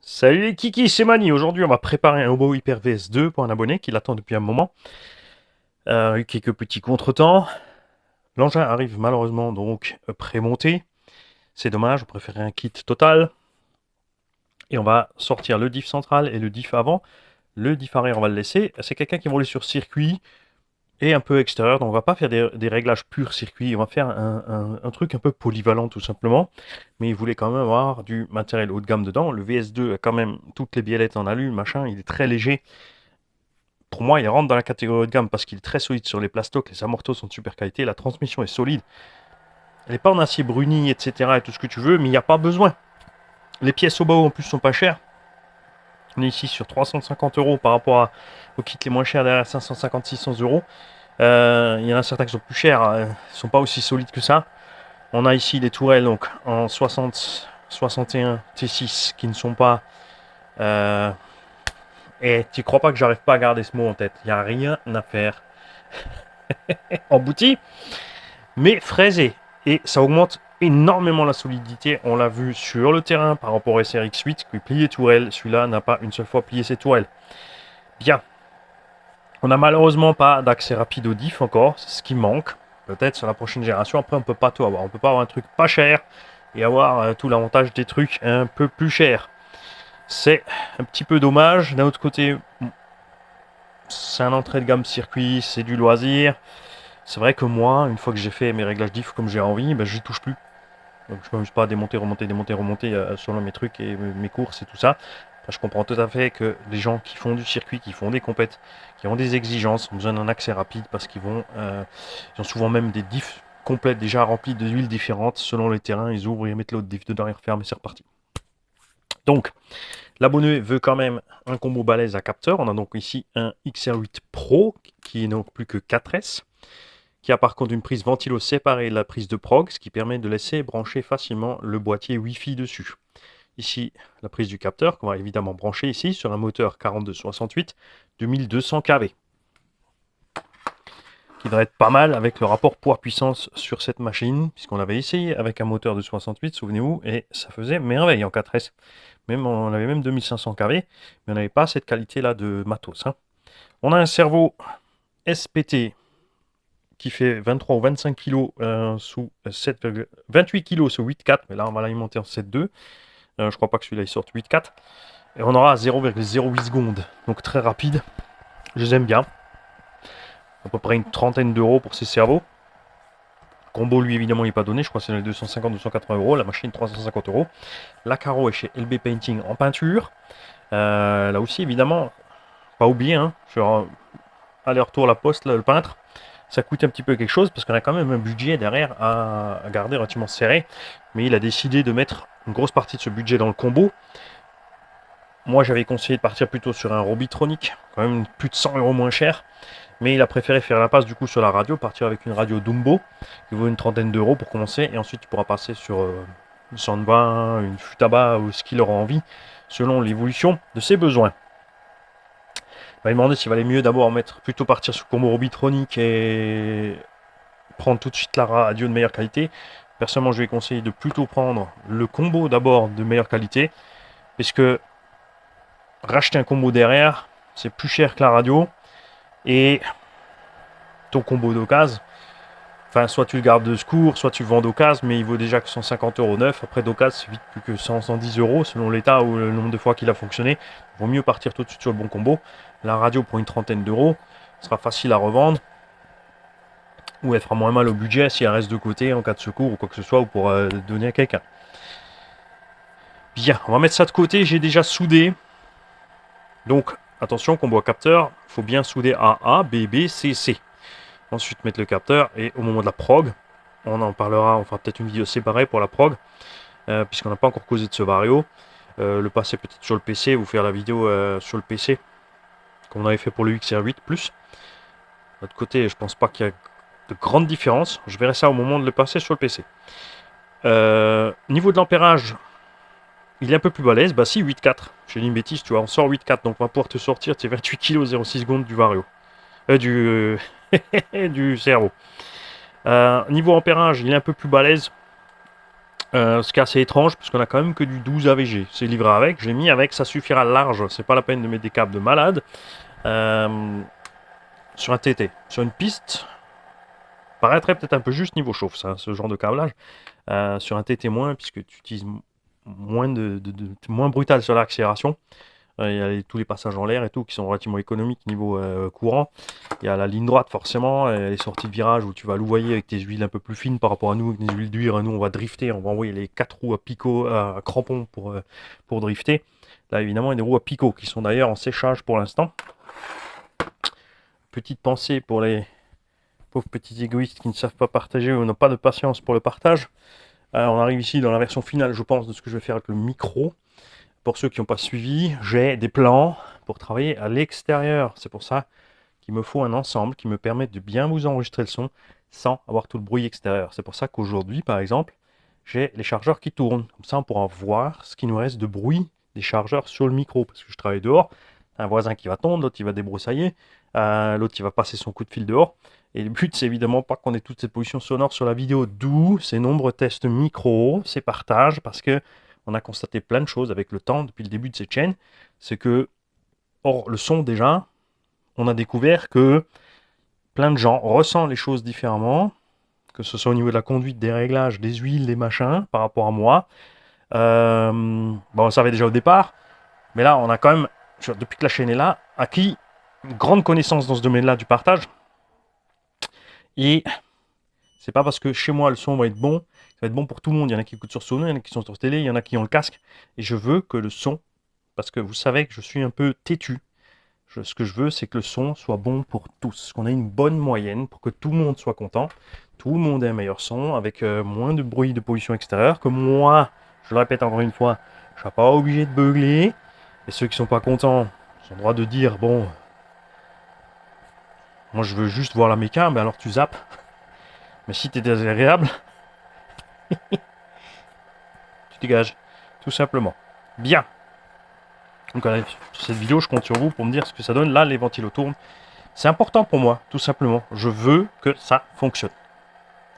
Salut les kiki, c'est Mani. Aujourd'hui, on va préparer un Hobo Hyper VS2 pour un abonné qui l'attend depuis un moment. Eu quelques petits contretemps. L'engin arrive malheureusement donc pré-monté. C'est dommage, on préférait un kit total. Et on va sortir le diff central et le diff avant. Le diff arrière, on va le laisser. C'est quelqu'un qui va rouler sur circuit et un peu extérieur. Donc on va pas faire des réglages purs circuit. On va faire un truc un peu polyvalent tout simplement. Mais il voulait quand même avoir du matériel haut de gamme dedans. Le VS2 a quand même toutes les biellettes en alu, machin. Il est très léger. Pour moi, il rentre dans la catégorie haut de gamme parce qu'il est très solide sur les plastocs, les amortos sont de super qualité, la transmission est solide. Elle n'est pas en acier bruni, etc. et tout ce que tu veux, mais il n'y a pas besoin. Les pièces au bas en plus sont pas chères. On est ici sur 350 euros par rapport aux kits les moins chers derrière 550-600 euros. Il y en a certains qui sont plus chers, ils sont pas aussi solides que ça. On a ici les tourelles donc en 60, 61 T6 qui ne sont pas. Et tu crois pas que j'arrive pas à garder ce mot en tête. Il n'y a rien à faire. Embouti, mais fraisé. Et ça augmente énormément la solidité. On l'a vu sur le terrain par rapport au SRX8 qui pliait tourelle. Celui-là n'a pas une seule fois plié ses tourelles. Bien. On n'a malheureusement pas d'accès rapide au diff encore. C'est ce qui manque. Peut-être sur la prochaine génération. Après, on peut pas tout avoir. On peut pas avoir un truc pas cher et avoir tout l'avantage des trucs un peu plus chers. C'est un petit peu dommage. D'un autre côté, c'est un entrée de gamme circuit, c'est du loisir. C'est vrai que moi, une fois que j'ai fait mes réglages diff comme j'ai envie, ben, je n'y touche plus. Donc je ne m'amuse pas à démonter, remonter, démonter, remonter selon mes trucs et mes courses et tout ça. Enfin, je comprends tout à fait que les gens qui font du circuit, qui font des compètes, qui ont des exigences, ont besoin d'un accès rapide parce qu'ils ils ont souvent même des diffs complètes déjà remplies de huiles différentes selon les terrains. Ils ouvrent, ils mettent l'autre diff dedans, ils referment et c'est reparti. Donc, l'abonné veut quand même un combo balèze à capteur. On a donc ici un XR8 Pro qui est donc plus que 4S, qui a par contre une prise ventilo séparée de la prise de prog, ce qui permet de laisser brancher facilement le boîtier Wi-Fi dessus. Ici, la prise du capteur qu'on va évidemment brancher ici sur un moteur 4268 de 1200 kV, qui devrait être pas mal avec le rapport poids-puissance sur cette machine, puisqu'on l'avait essayé avec un moteur de 68, souvenez-vous, et ça faisait merveille en 4S. Même, on avait même 2500 kV, mais on n'avait pas cette qualité-là de matos. Hein. On a un cerveau SPT qui fait 23 ou 25 kg sous 28 kg sous 8,4, mais là on va l'alimenter en 7,2. Je crois pas que celui-là il sorte 8,4. Et on aura 0,08 secondes, donc très rapide. Je les aime bien. À peu près une trentaine d'euros pour ces cerveaux. Combo lui évidemment il n'est pas donné, je crois que c'est dans les 250-280 euros. La machine 350 euros. La carreau est chez LB Painting en peinture. Là aussi évidemment, pas oublier, hein, sur aller-retour la poste, là, le peintre. Ça coûte un petit peu quelque chose parce qu'on a quand même un budget derrière à garder relativement serré. Mais il a décidé de mettre une grosse partie de ce budget dans le combo. Moi, j'avais conseillé de partir plutôt sur un Robitronic, quand même plus de 100 euros moins cher. Mais il a préféré faire la passe du coup sur la radio, partir avec une radio Dumbo qui vaut une trentaine d'euros pour commencer. Et ensuite, tu pourras passer sur une Soundbar, une Futaba ou ce qu'il aura envie selon l'évolution de ses besoins. Il m'a demandé s'il valait mieux d'abord plutôt partir sur le combo Robitronic et prendre tout de suite la radio de meilleure qualité. Personnellement, je vais conseiller de plutôt prendre le combo d'abord de meilleure qualité, puisque racheter un combo derrière, c'est plus cher que la radio, et ton combo d'occasion, enfin, soit tu le gardes de secours, soit tu le vends d'occasion, mais il vaut déjà que 150 euros neuf. Après d'occasion, c'est vite plus que 100, 110 euros selon l'état ou le nombre de fois qu'il a fonctionné. Il vaut mieux partir tout de suite sur le bon combo. La radio pour une trentaine d'euros, ce sera facile à revendre. Ou elle fera moins mal au budget si elle reste de côté en cas de secours ou quoi que ce soit, ou pour donner à quelqu'un. Bien, on va mettre ça de côté, j'ai déjà soudé. Donc, attention, combo à capteur, il faut bien souder AA, B, B, C, C. Ensuite, mettre le capteur, et au moment de la prog, on en parlera, on fera peut-être une vidéo séparée pour la prog, puisqu'on n'a pas encore causé de ce vario. Le passer peut-être sur le PC, vous faire la vidéo sur le PC, comme on avait fait pour le XR8+. De l'autre côté, je pense pas qu'il y a de grandes différences. Je verrai ça au moment de le passer sur le PC. Niveau de l'ampérage, il est un peu plus balèze. Bah si, 8,4. J'ai dit une bêtise, tu vois, on sort 8,4. Donc on va pouvoir te sortir tes 28 kg 0,6 secondes du vario. Du cerveau. Niveau ampérage, il est un peu plus balèze. Ce qui est assez étrange, puisqu'on a quand même que du 12 AVG. C'est livré avec, j'ai mis avec, ça suffira large, c'est pas la peine de mettre des câbles de malade. Sur un TT, sur une piste, paraîtrait peut-être un peu juste niveau chauffe, ça, ce genre de câblage. Sur un TT moins, puisque tu utilises moins moins brutal sur l'accélération. Il y a tous les passages en l'air et tout qui sont relativement économiques niveau courant. Il y a la ligne droite forcément, et les sorties de virage où tu vas louvoyer avec tes huiles un peu plus fines par rapport à nous, avec des huiles d'huile. Nous on va drifter, on va envoyer les 4 roues à picot, à crampons pour drifter. Là évidemment il y a des roues à picot qui sont d'ailleurs en séchage pour l'instant. Petite pensée pour les pauvres petits égoïstes qui ne savent pas partager ou n'ont pas de patience pour le partage. On arrive ici dans la version finale, je pense, de ce que je vais faire avec le micro. Pour ceux qui n'ont pas suivi, j'ai des plans pour travailler à l'extérieur. C'est pour ça qu'il me faut un ensemble qui me permette de bien vous enregistrer le son sans avoir tout le bruit extérieur. C'est pour ça qu'aujourd'hui, par exemple, j'ai les chargeurs qui tournent. Comme ça, on pourra voir ce qui nous reste de bruit des chargeurs sur le micro. Parce que je travaille dehors, un voisin qui va tondre, l'autre il va débroussailler, l'autre il va passer son coup de fil dehors. Et le but, c'est évidemment pas qu'on ait toute cette pollution sonore sur la vidéo, d'où ces nombreux tests micro, ces partages, parce que on a constaté plein de choses avec le temps depuis le début de cette chaîne. C'est que, or, le son déjà, on a découvert que plein de gens ressentent les choses différemment, que ce soit au niveau de la conduite, des réglages, des huiles, des machins, par rapport à moi. Bon, on savait déjà au départ, mais là, on a quand même, depuis que la chaîne est là, acquis une grande connaissance dans ce domaine-là du partage. Et c'est pas parce que chez moi le son va être bon, ça va être bon pour tout le monde. Il y en a qui écoutent sur Sonos, il y en a qui sont sur télé, il y en a qui ont le casque. Et je veux que le son, parce que vous savez que je suis un peu têtu, ce que je veux, c'est que le son soit bon pour tous, qu'on ait une bonne moyenne pour que tout le monde soit content, tout le monde ait un meilleur son, avec moins de bruit de pollution extérieure, que moi, je le répète encore une fois, je ne sois pas obligé de beugler. Et ceux qui sont pas contents, ils ont le droit de dire, bon, moi je veux juste voir la méca, mais alors tu zappes. Mais si t'es désagréable, tu dégages, tout simplement. Bien. Donc sur cette vidéo, je compte sur vous pour me dire ce que ça donne. Là, les ventilos tournent. C'est important pour moi, tout simplement. Je veux que ça fonctionne.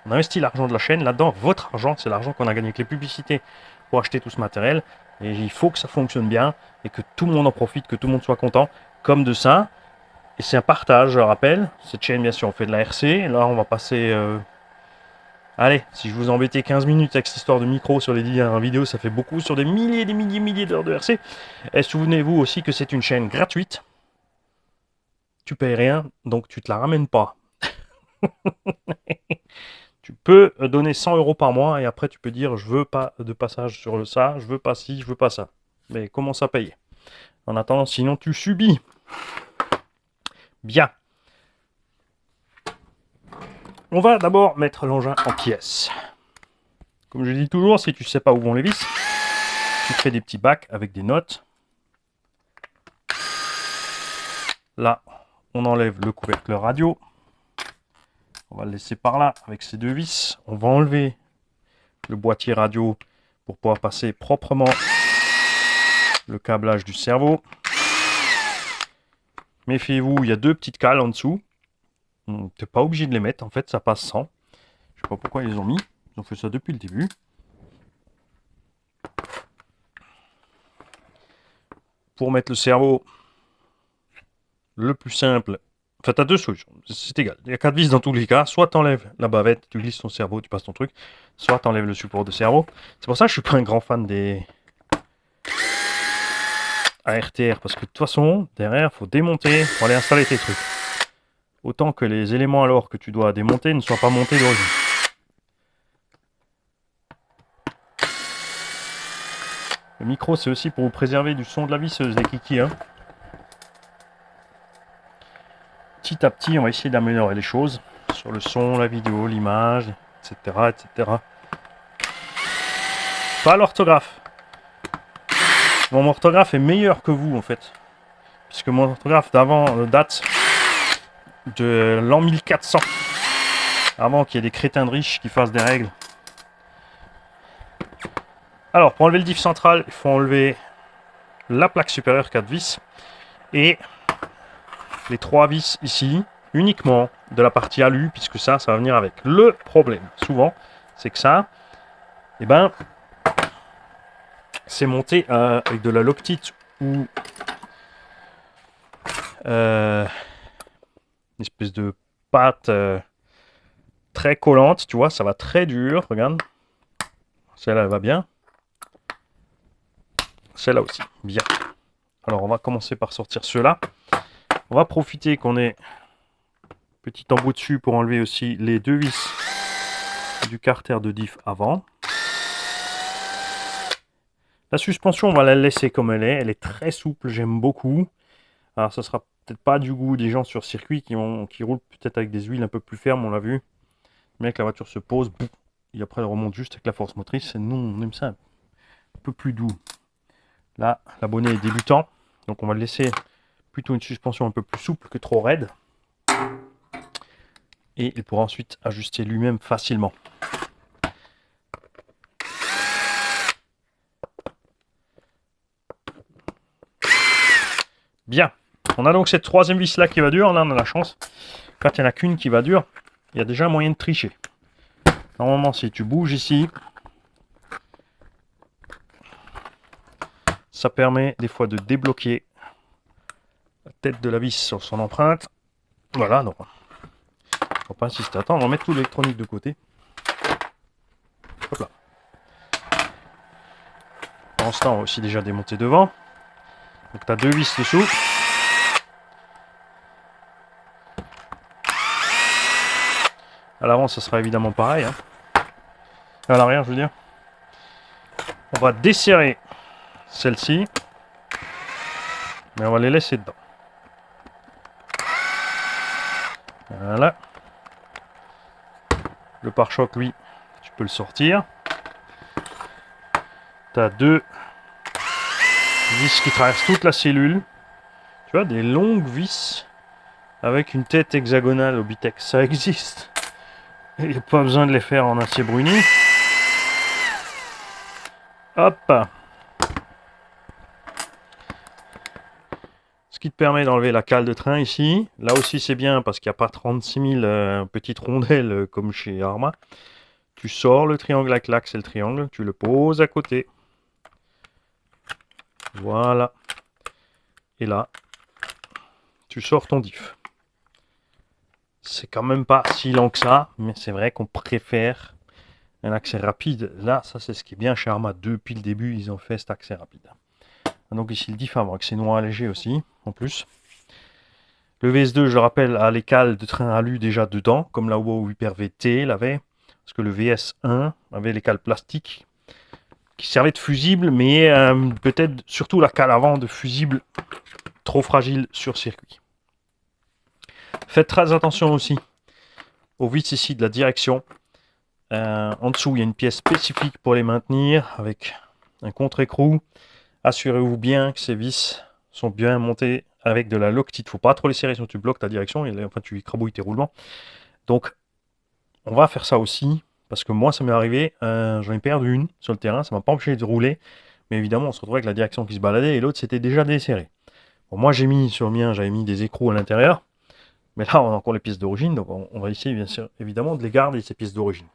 On investit l'argent de la chaîne là-dedans. Votre argent, c'est l'argent qu'on a gagné avec les publicités pour acheter tout ce matériel. Et il faut que ça fonctionne bien et que tout le monde en profite, que tout le monde soit content. Comme de ça. Et c'est un partage, je rappelle. Cette chaîne, bien sûr, on fait de la RC. Là, on va passer... Allez, si je vous embêtais 15 minutes avec cette histoire de micro sur les dernières vidéos, ça fait beaucoup sur des milliers d'heures de RC. Et souvenez-vous aussi que c'est une chaîne gratuite. Tu payes rien, donc tu te la ramènes pas. Tu peux donner 100 € par mois et après tu peux dire je veux pas de passage sur ça, je veux pas ci, je veux pas ça. Mais commence à payer. En attendant, sinon tu subis. Bien. On va d'abord mettre l'engin en pièces. Comme je dis toujours, si tu sais pas où vont les vis, tu fais des petits bacs avec des notes. Là, on enlève le couvercle radio. On va le laisser par là avec ces deux vis. On va enlever le boîtier radio pour pouvoir passer proprement le câblage du cerveau. Méfiez-vous, il y a deux petites cales en dessous. Tu n'es pas obligé de les mettre, en fait, ça passe sans. Je sais pas pourquoi ils les ont mis. Ils ont fait ça depuis le début. Pour mettre le cerveau, le plus simple, enfin, tu as deux solutions, c'est égal. Il y a 4 vis dans tous les cas. Soit tu enlèves la bavette, tu glisses ton cerveau, tu passes ton truc. Soit tu enlèves le support de cerveau. C'est pour ça que je suis pas un grand fan des ARTR. Parce que de toute façon, derrière, il faut démonter pour aller installer tes trucs. Autant que les éléments alors que tu dois démonter ne soient pas montés d'origine. Le micro, c'est aussi pour vous préserver du son de la visseuse, les kikis. Hein. Petit à petit, on va essayer d'améliorer les choses. Sur le son, la vidéo, l'image, etc., etc. Pas l'orthographe. Mon orthographe est meilleur que vous, en fait. Puisque mon orthographe d'avant date de l'an 1400. Avant qu'il y ait des crétins de riches qui fassent des règles. Alors, pour enlever le diff central, il faut enlever la plaque supérieure 4 vis et les 3 vis ici, uniquement de la partie alu, puisque ça va venir avec. Le problème, souvent, c'est que ça, et ben c'est monté avec de la Loctite ou une espèce de pâte très collante, tu vois, ça va très dur, regarde. Celle-là, elle va bien. Celle-là aussi, bien. Alors, on va commencer par sortir ceux-là. On va profiter qu'on ait petit embout dessus pour enlever aussi les deux vis du carter de diff avant. La suspension, on va la laisser comme elle est. Elle est très souple, j'aime beaucoup. Alors, ça sera peut-être pas du goût des gens sur circuit qui roulent peut-être avec des huiles un peu plus fermes, on l'a vu. Mais que la voiture se pose, boum, et après elle remonte juste avec la force motrice. Et nous, on aime ça un peu plus doux. Là, l'abonné est débutant, donc on va le laisser plutôt une suspension un peu plus souple que trop raide. Et il pourra ensuite ajuster lui-même facilement. Bien, on a donc cette troisième vis là qui va dur. Là, on a la chance. Quand il n'y en a qu'une qui va dur, il y a déjà un moyen de tricher. Normalement, si tu bouges ici, ça permet des fois de débloquer la tête de la vis sur son empreinte. Voilà, donc on va pas insister. Attends, on va mettre tout l'électronique de côté. Hop là. Pendant ce temps, on va aussi déjà démonter devant. Donc tu as deux vis dessous. À l'avant, ça sera évidemment pareil. Hein. À l'arrière, je veux dire. On va desserrer celle-ci. Mais on va les laisser dedans. Voilà. Le pare-choc, lui, tu peux le sortir. Tu as deux vis qui traversent toute la cellule. Tu vois, des longues vis avec une tête hexagonale au Bitex. Ça existe. Il n'y a pas besoin de les faire en acier bruni. Hop. Ce qui te permet d'enlever la cale de train ici. Là aussi c'est bien parce qu'il n'y a pas 36 000 petites rondelles comme chez Arma. Tu sors le triangle avec l'axe et le triangle. Tu le poses à côté. Voilà. Et là, tu sors ton diff. C'est quand même pas si lent que ça, mais c'est vrai qu'on préfère un accès rapide. Là, ça c'est ce qui est bien chez Arma. Depuis le début, ils ont fait cet accès rapide. Donc ici le diff avant, accès noir léger aussi, en plus. Le VS2, je le rappelle, a les cales de train alu déjà dedans, comme la WOW Hyper VT l'avait. Parce que le VS1 avait les cales plastiques qui servaient de fusible, mais peut-être surtout la cale avant de fusible trop fragile sur circuit. Faites très attention aussi aux vis ici de la direction. En dessous, il y a une pièce spécifique pour les maintenir avec un contre-écrou. Assurez-vous bien que ces vis sont bien montées avec de la Loctite. Il ne faut pas trop les serrer, sinon tu bloques ta direction et enfin tu écrabouilles tes roulements. Donc, on va faire ça aussi. Parce que moi, ça m'est arrivé, j'en ai perdu une sur le terrain, ça m'a pas empêché de rouler. Mais évidemment, on se retrouvait avec la direction qui se baladait et l'autre s'était déjà desserré. Bon, moi, j'ai mis sur le mien, j'avais mis des écrous à l'intérieur. Mais là, on a encore les pièces d'origine, donc on va essayer, bien sûr, évidemment, de les garder, ces pièces d'origine.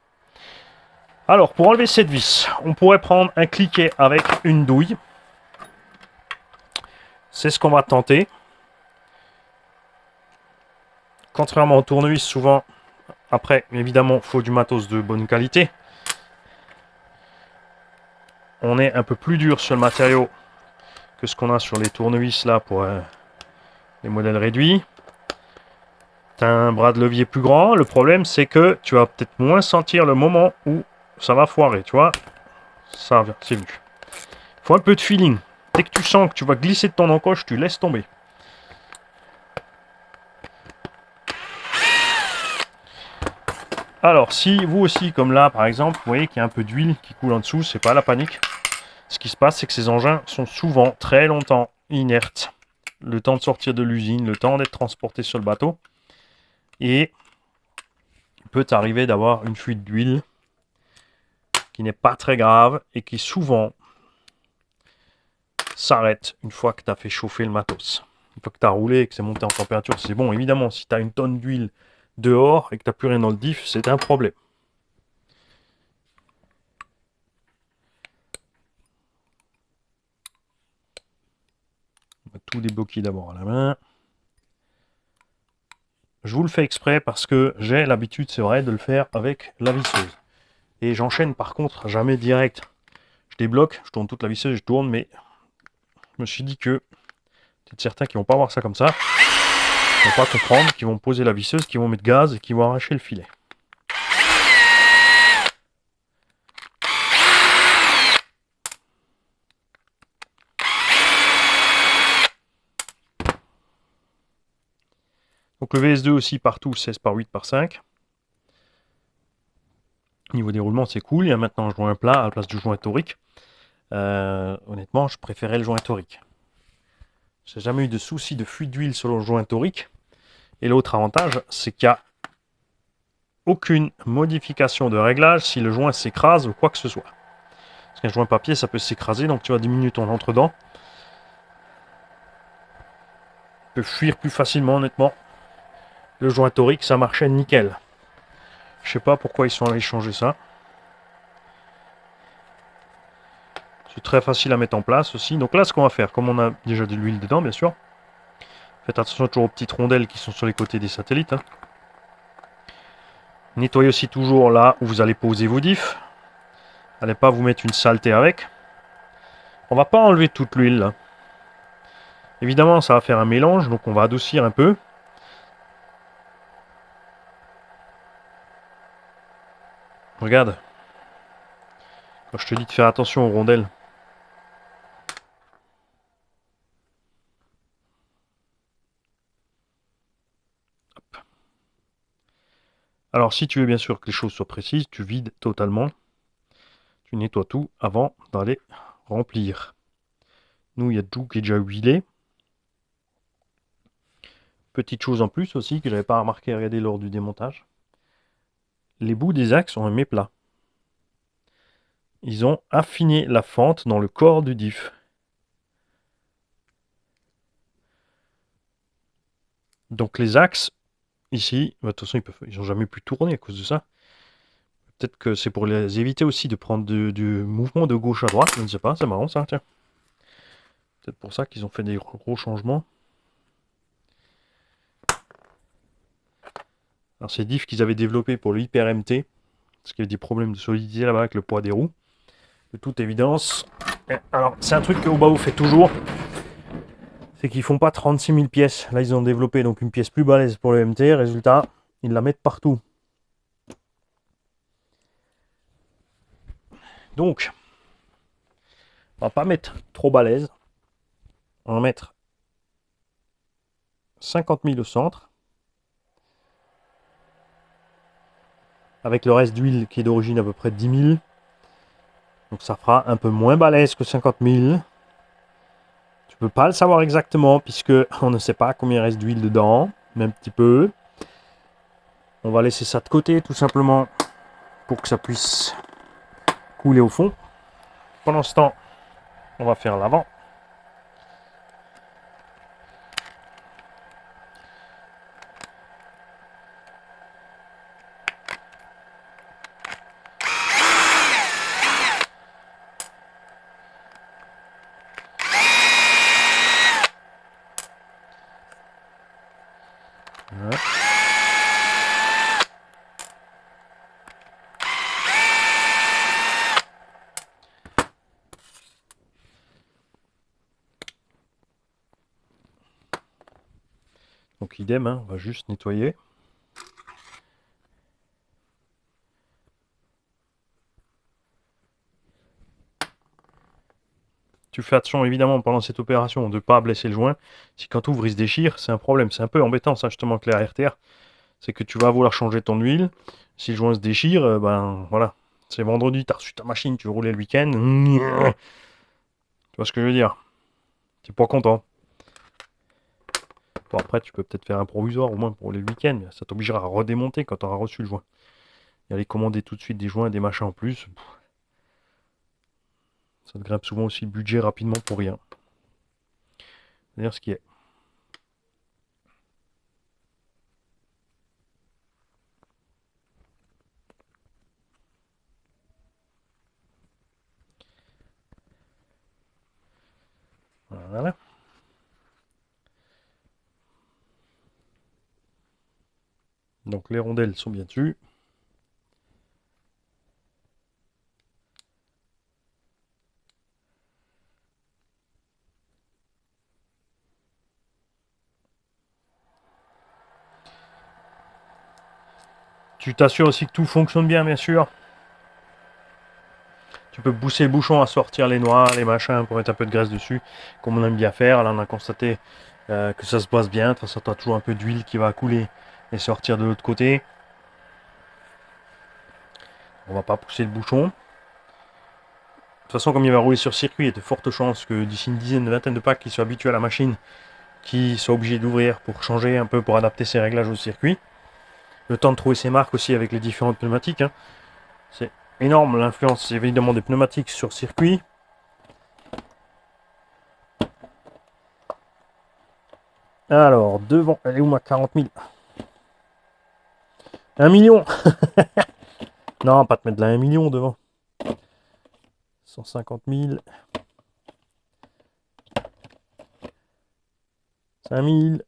Alors, pour enlever cette vis, on pourrait prendre un cliquet avec une douille. C'est ce qu'on va tenter. Contrairement au tournevis, souvent, après, évidemment, il faut du matos de bonne qualité. On est un peu plus dur sur le matériau que ce qu'on a sur les tournevis là pour les modèles réduits. Tu as un bras de levier plus grand. Le problème, c'est que tu vas peut-être moins sentir le moment où ça va foirer. Tu vois, ça, c'est venu. Il faut un peu de feeling. Dès que tu sens que tu vas glisser de ton encoche, tu laisses tomber. Alors, si vous aussi, comme là, par exemple, vous voyez qu'il y a un peu d'huile qui coule en dessous, c'est pas la panique. Ce qui se passe, c'est que ces engins sont souvent très longtemps inertes. Le temps de sortir de l'usine, le temps d'être transporté sur le bateau. Et il peut arriver d'avoir une fuite d'huile qui n'est pas très grave et qui souvent s'arrête une fois que tu as fait chauffer le matos. Une fois que tu as roulé et que c'est monté en température, c'est bon. Évidemment, si tu as une tonne d'huile dehors et que tu n'as plus rien dans le diff, c'est un problème. tout débloquer d'abord à la main. Je vous le fais exprès parce que j'ai l'habitude, c'est vrai, de le faire avec la visseuse. Et j'enchaîne par contre jamais direct. Je débloque, je tourne toute la visseuse, je tourne, mais je me suis dit que peut-être certains qui vont pas voir ça comme ça, qui vont pas comprendre, qui vont poser la visseuse, qui vont mettre gaz et qui vont arracher le filet. Donc le VS2 aussi partout 16 par 8 par 5. Niveau déroulement c'est cool, il y a maintenant un joint plat à la place du joint torique. Honnêtement je préférais le joint torique. J'ai jamais eu de souci de fuite d'huile sur le joint torique. Et l'autre avantage c'est qu'il n'y a aucune modification de réglage si le joint s'écrase ou quoi que ce soit. Parce qu'un joint papier ça peut s'écraser, donc tu vas diminuer ton entre-dents. Tu peux fuir plus facilement honnêtement. Le joint torique ça marchait nickel. Je sais pas pourquoi ils sont allés changer ça. C'est très facile à mettre en place aussi. Donc là, ce qu'on va faire, comme on a déjà de l'huile dedans, bien sûr, faites attention toujours aux petites rondelles qui sont sur les côtés des satellites. Nettoyez aussi toujours là où vous allez poser vos diffs. Allez pas vous mettre une saleté avec. On va pas enlever toute l'huile là. Évidemment, ça va faire un mélange, donc on va adoucir un peu. Regarde. Quand je te dis de faire attention aux rondelles. Alors, si tu veux bien sûr que les choses soient précises, tu vides totalement. Tu nettoies tout avant d'aller remplir. Nous, il y a tout qui est déjà huilé. Petite chose en plus aussi que j'avais pas remarqué à regarder lors du démontage. Les bouts des axes ont un méplat. Ils ont affiné la fente dans le corps du diff. Donc les axes, ici, de toute façon, ils n'ont jamais pu tourner à cause de ça. Peut-être que c'est pour les éviter aussi de prendre du mouvement de gauche à droite. Je ne sais pas, c'est marrant ça, tiens. Peut-être pour ça qu'ils ont fait des gros changements. Alors ces diffs qu'ils avaient développés pour le hyper-MT, parce qu'il y avait des problèmes de solidité là-bas avec le poids des roues. De toute évidence. Alors c'est un truc que Obao fait toujours. C'est qu'ils font pas 36 000 pièces. Là, ils ont développé donc une pièce plus balèze pour le MT. Résultat, ils la mettent partout. Donc, on va pas mettre trop balèze. On va mettre 50 000 au centre. Avec le reste d'huile qui est d'origine à peu près 10 000. Donc ça fera un peu moins balèze que 50 000. Tu peux pas le savoir exactement puisque on ne sait pas combien il reste d'huile dedans. Mais un petit peu. On va laisser ça de côté tout simplement pour que ça puisse couler au fond. Pendant ce temps, on va faire l'avant. Voilà. Donc idem, hein, on va juste nettoyer. Tu fais attention évidemment pendant cette opération de ne pas blesser le joint. Si quand tu ouvres il se déchire, c'est un problème. C'est un peu embêtant ça justement avec les RTR. C'est que tu vas vouloir changer ton huile. Si le joint se déchire, ben voilà. C'est vendredi, tu as reçu ta machine, tu veux rouler le week-end. Tu vois ce que je veux dire? Tu n'es pas content. Bon, après, tu peux peut-être faire un provisoire au moins pour rouler le week-end. Ça t'obligera à redémonter quand tu auras reçu le joint. Et aller commander tout de suite des joints, des machins en plus. Ça te grimpe souvent aussi le budget rapidement pour rien. C'est-à-dire ce qui est. Voilà. Donc les rondelles sont bien dessus. Tu t'assures aussi que tout fonctionne bien sûr. Tu peux pousser le bouchon à sortir les noix, les machins, pour mettre un peu de graisse dessus, comme on aime bien faire. Là, on a constaté que ça se passe bien. De toute façon, tu as toujours un peu d'huile qui va couler et sortir de l'autre côté. On va pas pousser le bouchon. De toute façon, comme il va rouler sur circuit, il y a de fortes chances que d'ici une dizaine, une vingtaine de packs qui soient habitués à la machine, qui soient obligés d'ouvrir pour changer un peu, pour adapter ses réglages au circuit. Le temps de trouver ses marques aussi avec les différentes pneumatiques. Hein. C'est énorme l'influence évidemment des pneumatiques sur circuit. Alors, devant, elle est où ma 40 000? 1 million. Non, pas te mettre là 1 million devant. 150 000. 5000.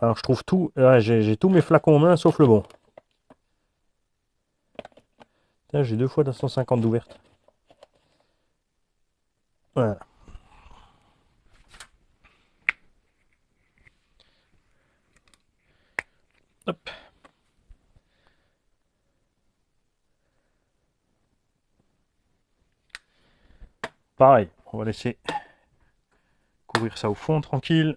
Alors je trouve tout. J'ai tous mes flacons en main sauf le bon. J'ai 2 fois 250 d'ouvertes. Voilà. Hop. Pareil, on va laisser couvrir ça au fond tranquille.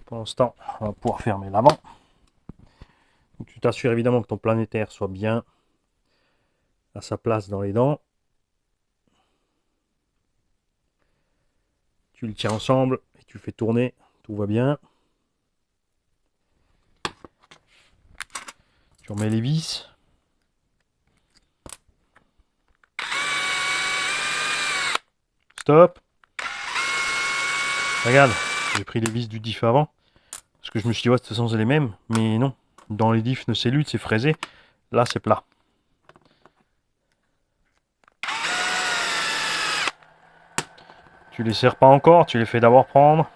Pendant ce temps, on va pouvoir fermer l'avant. Tu t'assures évidemment que ton planétaire soit bien à sa place dans les dents. Tu le tiens ensemble et tu fais tourner, tout va bien. Tu remets les vis. Stop. Regarde, j'ai pris les vis du diff avant. Parce que je me suis dit, ouais, de toute façon, c'est les mêmes. Mais non, dans les diffs de cellule, c'est fraisé. Là, c'est plat. Tu les serres pas encore, tu les fais d'abord prendre.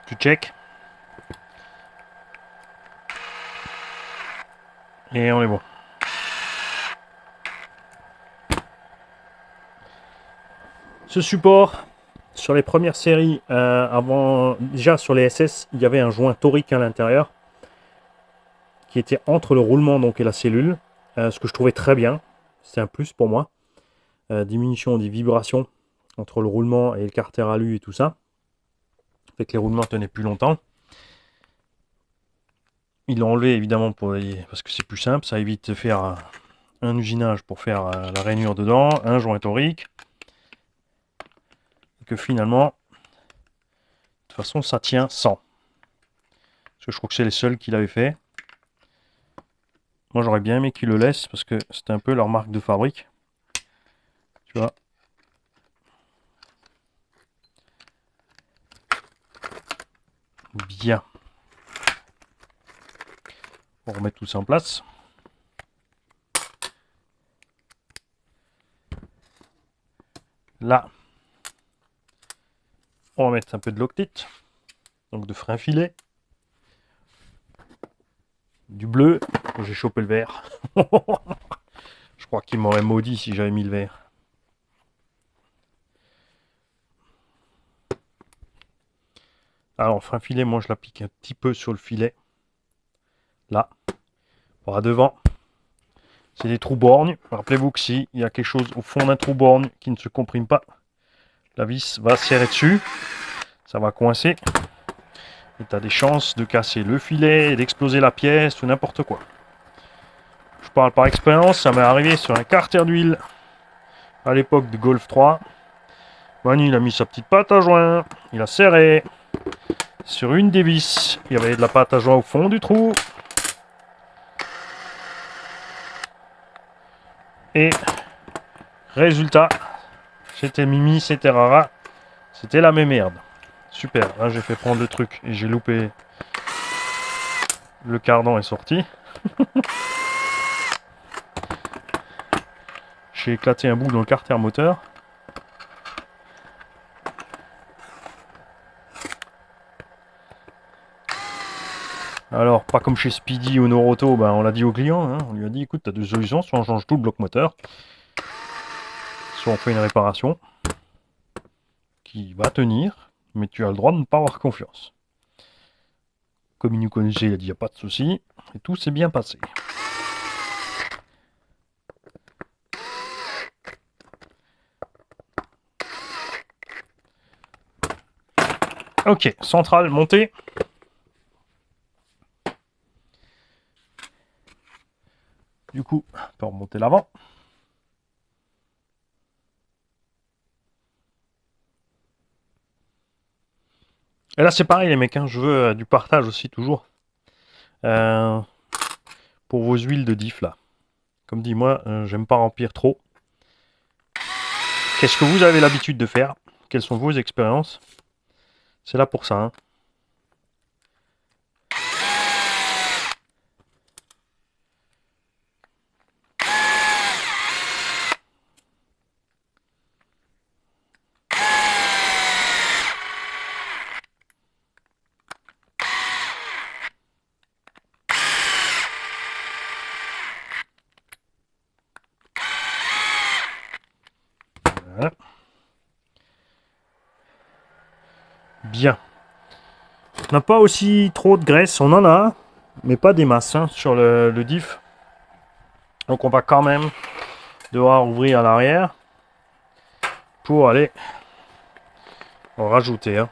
Tu check. Et on est bon. Ce support, sur les premières séries, déjà sur les SS, il y avait un joint torique à l'intérieur qui était entre le roulement donc, et la cellule, ce que je trouvais très bien. C'est un plus pour moi. Diminution des vibrations entre le roulement et le carter alu et tout ça. Fait que les roulements tenaient plus longtemps. Ils l'ont enlevé évidemment parce que c'est plus simple, ça évite de faire un usinage pour faire la rainure dedans, un joint torique. Et que finalement, de toute façon, ça tient sans. Parce que je crois que c'est les seuls qui l'avaient fait. Moi j'aurais bien aimé qu'ils le laissent parce que c'était un peu leur marque de fabrique. Tu vois. Bien. On remet tout ça en place. Là, on va mettre un peu de loctite, donc de frein filet, du bleu. J'ai chopé le vert. Je crois qu'il m'aurait maudit si j'avais mis le vert. Alors, frein filet, moi je l'applique un petit peu sur le filet. Là. Bon, à devant, c'est des trous borgnes. Rappelez-vous que s'il y a quelque chose au fond d'un trou borgne qui ne se comprime pas, la vis va serrer dessus. Ça va coincer. Et tu as des chances de casser le filet, d'exploser la pièce ou n'importe quoi. Je parle par expérience, ça m'est arrivé sur un carter d'huile à l'époque de Golf 3. Manu, il a mis sa petite pâte à joint, il a serré. Sur une des vis, il y avait de la pâte à joint au fond du trou. Et Résultat, c'était Mimi, c'était Rara, c'était la même merde. Super, là j'ai fait prendre le truc et j'ai loupé. Le cardan est sorti. J'ai éclaté un bout dans le carter moteur. Alors, pas comme chez Speedy ou Noroto, ben, on l'a dit au client, hein, on lui a dit écoute, tu as deux solutions, soit on change tout le bloc moteur, soit on fait une réparation qui va tenir, mais tu as le droit de ne pas avoir confiance. Comme il nous connaissait, il a dit il n'y a pas de souci, et tout s'est bien passé. Ok, centrale montée. Du coup, on peut remonter l'avant. Et là c'est pareil les mecs, hein, je veux du partage aussi toujours. Pour vos huiles de diff là. Comme dit moi, j'aime pas remplir trop. Qu'est-ce que vous avez l'habitude de faire? Quelles sont vos expériences? C'est là pour ça. Hein. Voilà. Bien. On n'a pas aussi trop de graisse, on en a, mais pas des masses hein, sur le diff. Donc on va quand même devoir ouvrir à l'arrière pour aller en rajouter. Hein.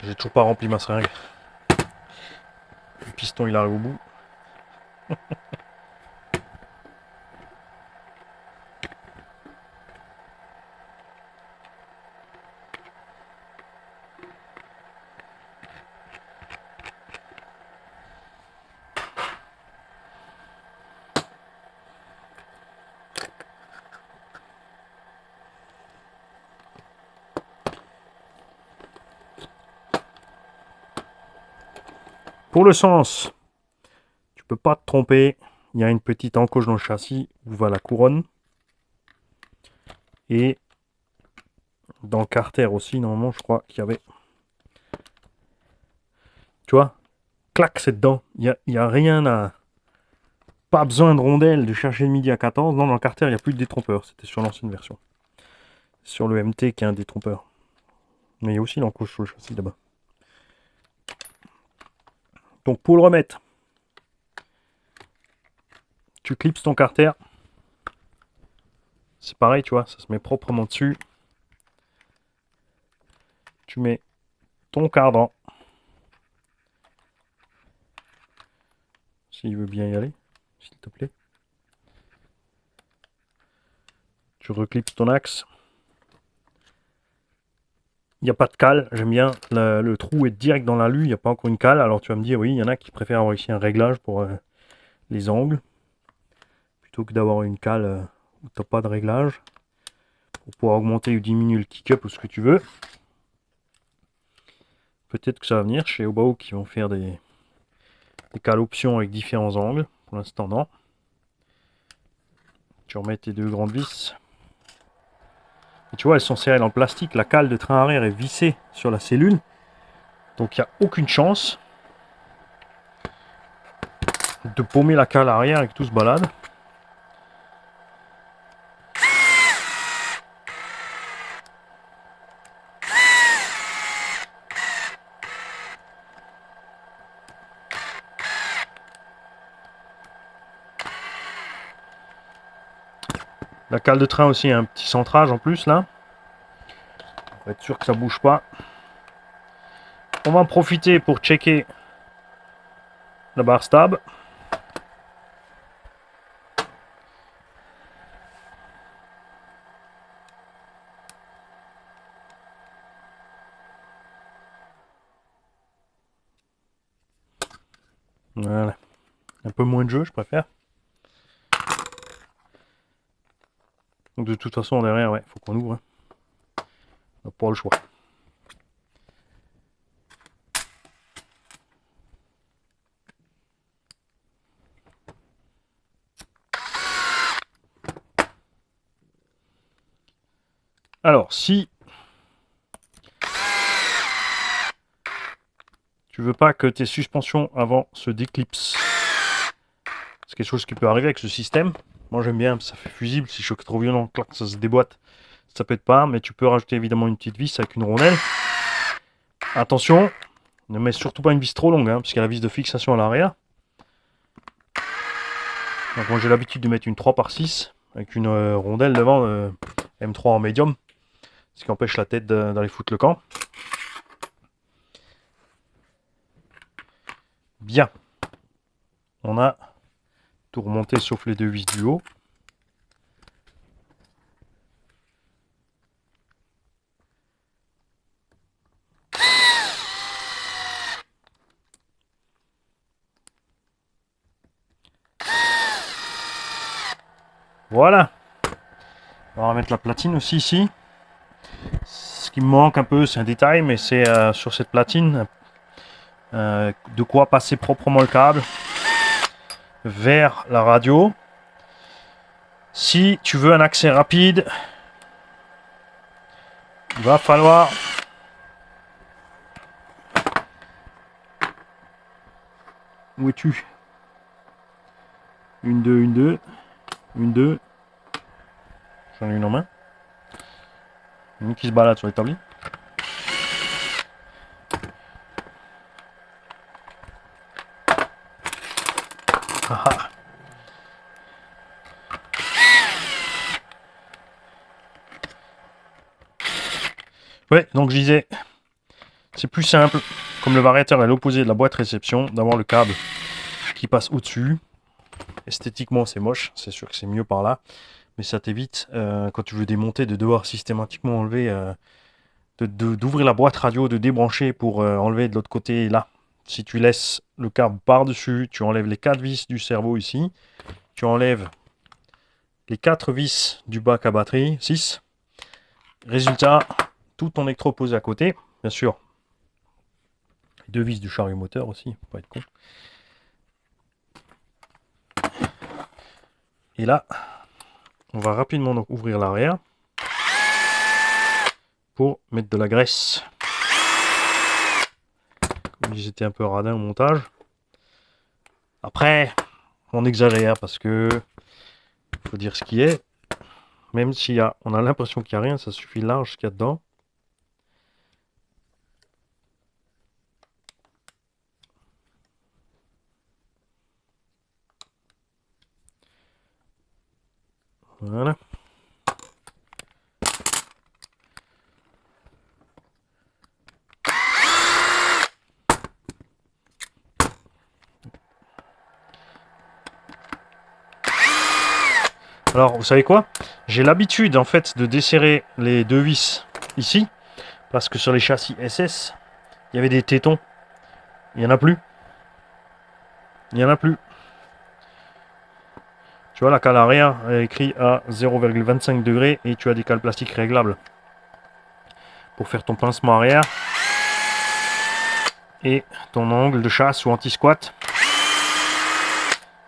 J'ai toujours pas rempli ma seringue. Le piston il arrive au bout. Pour le sens, tu peux pas te tromper. Il y a une petite encoche dans le châssis où va la couronne. Et dans le carter aussi, normalement, je crois qu'il y avait. Tu vois, clac, c'est dedans. Il y a rien à. Pas besoin de rondelles, de chercher le midi à 14. Non, dans le carter, il n'y a plus de détrompeur. C'était sur l'ancienne version. Sur le MT qui a un détrompeur. Mais il y a aussi l'encoche sur le châssis là-bas. Donc pour le remettre, tu clipses ton carter. C'est pareil, tu vois, ça se met proprement dessus. Tu mets ton cardan. S'il veut bien y aller, s'il te plaît. Tu reclipses ton axe. Il n'y a pas de cale, j'aime bien. Le trou est direct dans l'alu, il n'y a pas encore une cale. Alors tu vas me dire, oui, il y en a qui préfèrent avoir ici un réglage pour les angles. Plutôt que d'avoir une cale où tu n'as pas de réglage. Pour pouvoir augmenter ou diminuer le kick-up ou ce que tu veux. Peut-être que ça va venir chez Obao qui vont faire des cales options avec différents angles. Pour l'instant, non. Tu remets tes deux grandes vis. Et tu vois, elles sont serrées dans le plastique. La cale de train arrière est vissée sur la cellule. Donc il n'y a aucune chance de paumer la cale arrière et que tout se balade. La cale de train aussi a un petit centrage en plus là. Pour être sûr que ça bouge pas. On va en profiter pour checker la barre stab. Voilà. Un peu moins de jeu, je préfère. Donc de toute façon derrière, ouais, faut qu'on ouvre. Hein. On n'a pas le choix. Alors, si tu veux pas que tes suspensions avant se déclipsent, c'est quelque chose qui peut arriver avec ce système. Moi j'aime bien, ça fait fusible, si choc trop violent, clac, ça se déboîte, ça pète pas, mais tu peux rajouter évidemment une petite vis avec une rondelle. Attention, ne mets surtout pas une vis trop longue, hein, parce qu'il y a la vis de fixation à l'arrière. Donc moi j'ai l'habitude de mettre une 3x6 avec une rondelle devant M3 en médium, ce qui empêche la tête d'aller foutre le camp. Bien, on a tout remonté sauf les deux vis du haut. Voilà. On va remettre la platine aussi ici. Ce qui me manque un peu, c'est un détail, mais c'est sur cette platine de quoi passer proprement le câble vers la radio. Si tu veux un accès rapide, il va falloir où es-tu? Une, deux, une, deux. Une, deux. J'en ai une en main. Une qui se balade sur l'établi. Ah ah. Ouais, donc je disais, c'est plus simple, comme le variateur est à l'opposé de la boîte réception, d'avoir le câble qui passe au-dessus. Esthétiquement, c'est moche, c'est sûr que c'est mieux par là. Mais ça t'évite, quand tu veux démonter, de devoir systématiquement enlever, d'ouvrir la boîte radio, de débrancher pour enlever de l'autre côté là. Si tu laisses le câble par-dessus, tu enlèves les 4 vis du cerveau ici. Tu enlèves les 4 vis du bac à batterie, 6. Résultat, tout ton électro posé à côté. Bien sûr, les 2 vis du chariot moteur aussi, faut pas être con. Et là, on va rapidement donc ouvrir l'arrière pour mettre de la graisse. Comme j'étais un peu radin au montage. Après, on exagère parce que faut dire ce qui est. Même si on a l'impression qu'il n'y a rien, ça suffit large ce qu'il y a dedans. Voilà. Alors, vous savez quoi? J'ai l'habitude en fait de desserrer les 2 vis ici, parce que sur les châssis SS, il y avait des tétons. Il n'y en a plus. Il n'y en a plus. Tu vois, la cale arrière est écrit à 0,25 degrés et tu as des cales plastiques réglables pour faire ton pincement arrière et ton angle de chasse ou anti-squat.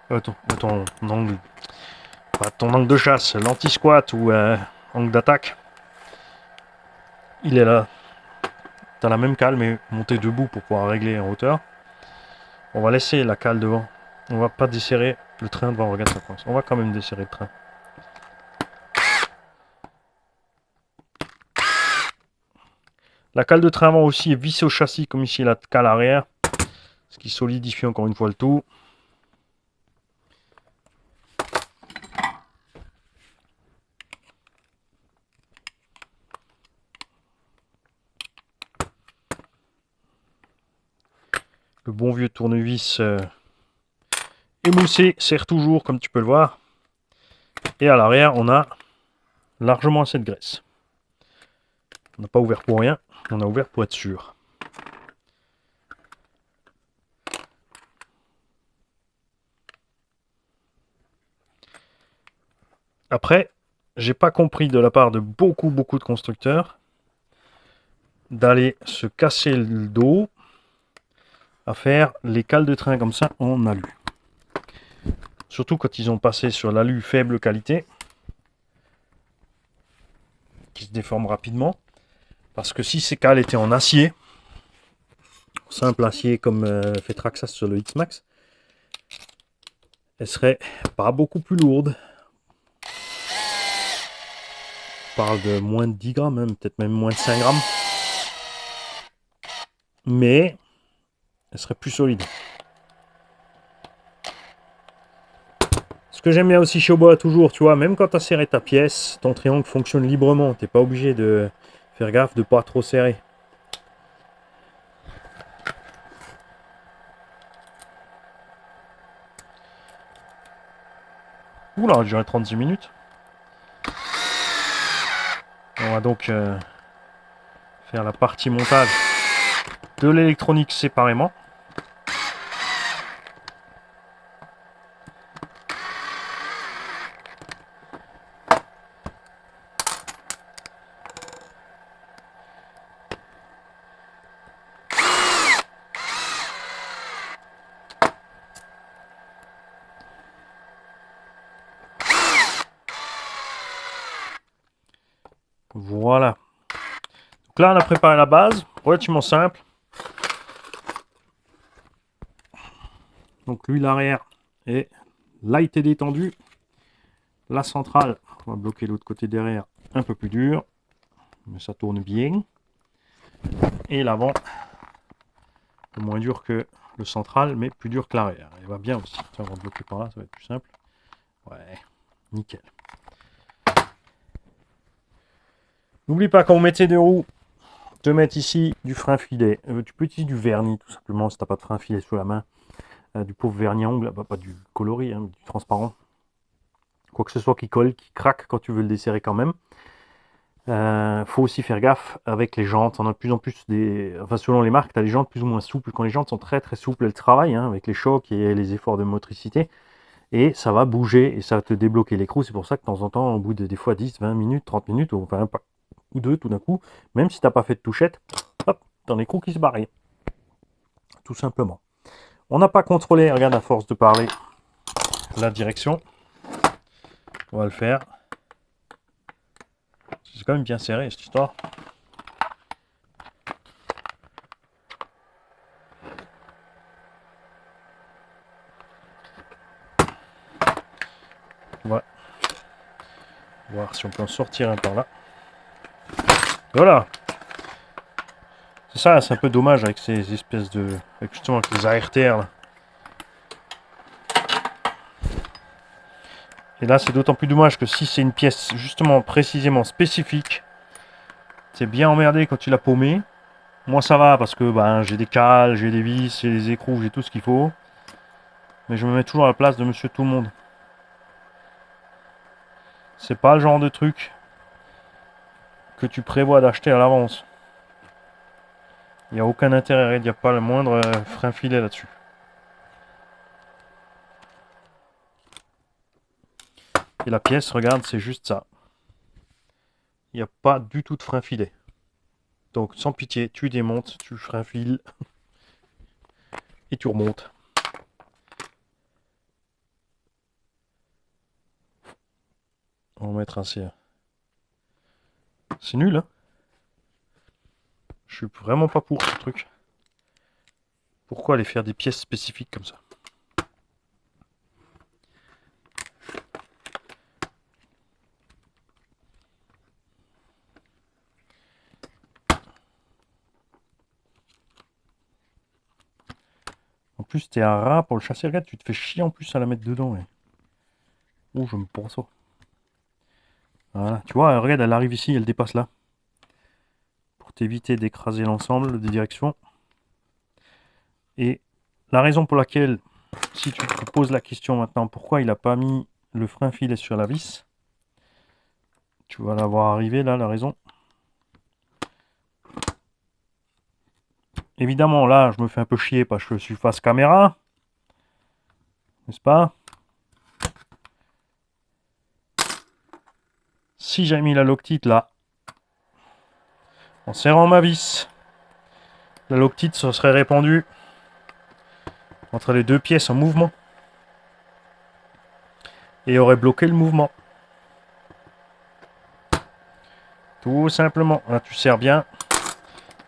Ton angle. Pas ton angle de chasse, l'anti-squat ou angle d'attaque. Il est là. Tu as la même cale mais montée debout pour pouvoir régler en hauteur. On va laisser la cale devant. On va pas desserrer le train devant. Regarde ça coince. On va quand même desserrer le train. La cale de train avant aussi est vissée au châssis comme ici la cale arrière. Ce qui solidifie encore une fois le tout. Le bon vieux tournevis émoussé serre toujours comme tu peux le voir. Et à l'arrière on a largement assez de graisse. On n'a pas ouvert pour rien, on a ouvert pour être sûr. Après, j'ai pas compris de la part de beaucoup de constructeurs d'aller se casser le dos à faire les cales de train comme ça en alu. Surtout quand ils ont passé sur l'alu faible qualité, qui se déforme rapidement. Parce que si ces cales étaient en acier, simple acier comme fait Traxxas sur le X-Max, elles seraient pas beaucoup plus lourdes. On parle de moins de 10 grammes, hein, peut-être même moins de 5 grammes. Mais elles seraient plus solides. Ce que j'aime bien aussi chez Oboa, toujours, tu vois, même quand tu as serré ta pièce, ton triangle fonctionne librement. Tu n'es pas obligé de faire gaffe de ne pas trop serrer. Oula, ça a duré 36 minutes. On va donc faire la partie montage de l'électronique séparément. Voilà. Donc là, on a préparé la base, relativement simple. Donc l'huile arrière est light et détendue. La centrale, on va bloquer l'autre côté derrière, un peu plus dur, mais ça tourne bien. Et l'avant, un peu moins dur que le central, mais plus dur que l'arrière. Elle va bien aussi. Tiens, on va bloquer par là, ça va être plus simple. Ouais, nickel. N'oublie pas, quand vous mettez des roues, de mettre ici du frein filet. Tu peux utiliser du vernis, tout simplement, si tu n'as pas de frein filet sous la main. Du pauvre vernis à ongles, bah, pas du coloris, hein, du transparent. Quoi que ce soit qui colle, qui craque quand tu veux le desserrer quand même. Faut aussi faire gaffe avec les jantes. On a de plus en plus des. Enfin, selon les marques, tu as les jantes plus ou moins souples. Quand les jantes sont très souples, elles travaillent hein, avec les chocs et les efforts de motricité. Et ça va bouger et ça va te débloquer l'écrou. C'est pour ça que de temps en temps, au bout de des fois 10, 20 minutes, 30 minutes, ou enfin un pas ou deux tout d'un coup, même si tu n'as pas fait de touchette, hop, t'as l'écrou qui se barre. Tout simplement. On n'a pas contrôlé, regarde à force de parler, la direction. On va le faire. C'est quand même bien serré cette histoire. On va voir si on peut en sortir un par là. Voilà. C'est ça, c'est un peu dommage avec ces espèces de... Avec justement avec les ARTR là. Et là c'est d'autant plus dommage que si c'est une pièce justement précisément spécifique, c'est bien emmerdé quand tu l'as paumé. Moi ça va parce que ben, j'ai des cales, j'ai des vis, j'ai des écrous, j'ai tout ce qu'il faut. Mais je me mets toujours à la place de monsieur tout le monde. C'est pas le genre de truc que tu prévois d'acheter à l'avance. Il n'y a aucun intérêt, il n'y a pas le moindre frein filet là-dessus. Et la pièce, regarde, c'est juste ça. Il n'y a pas du tout de frein filet. Donc sans pitié, tu démontes, tu frein file et tu remontes. On va mettre un CA. C'est nul, hein? Je suis vraiment pas pour ce truc. Pourquoi aller faire des pièces spécifiques comme ça? En plus, t'es un rat pour le chasser. Regarde, tu te fais chier en plus à la mettre dedans. Ouais. Oh, je me pense ça. Voilà. Tu vois, regarde, elle arrive ici, elle dépasse là. Pour t'éviter d'écraser l'ensemble des directions. Et la raison pour laquelle, si tu te poses la question maintenant, pourquoi il n'a pas mis le frein filet sur la vis, tu vas la voir arriver là, la raison. Évidemment, là, je me fais un peu chier parce que je suis face caméra. N'est-ce pas? si j'avais mis la loctite là, en serrant ma vis, la loctite se serait répandue entre les deux pièces en mouvement et aurait bloqué le mouvement. Tout simplement. Là, tu serres bien.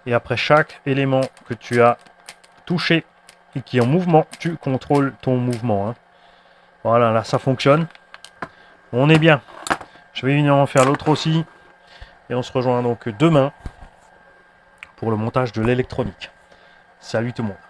Et après chaque élément que tu as touché et qui est en mouvement, tu contrôles ton mouvement. Hein. Voilà, là, ça fonctionne. On est bien. Je vais venir en faire l'autre aussi. Et on se rejoint donc demain pour le montage de l'électronique. Salut tout le monde.